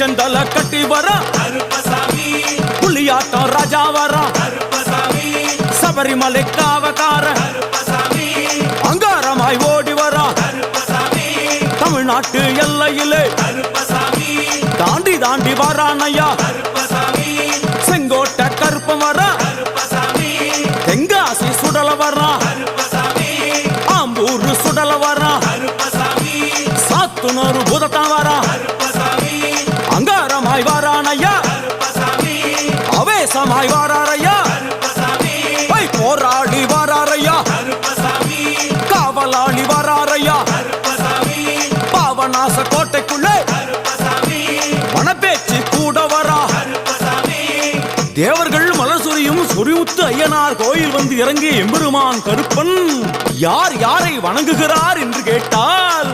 புலிச்சந்தல கட்டி வர புலியாட்டம் ராஜா வர சபரிமலை காவக்கார அங்காரமாய் ஓடி வர தமிழ்நாட்டு எல்லையிலே தாண்டி தாண்டி வரானையா செங்கோட்டை கருப்பம் வர தெங்காசி சுடல வர ஆம்பூர் சுடல வர சாத்துனூர் புதட்டம் வர அங்காரமாய் வரானையா அவேசமாய் வராரையா போராடி வராரையா காவலாளி வராரையா பாவநாச கோட்டைக்குள்ளே மனப்பேச்சு கூட வரா தேவர்கள் மலர் சொரியும் சொரிமுத்து ஐயனார் கோயில் வந்து இறங்கிய எம்பெருமான் கருப்பன் யார் யாரை வணங்குகிறார் என்று கேட்டால்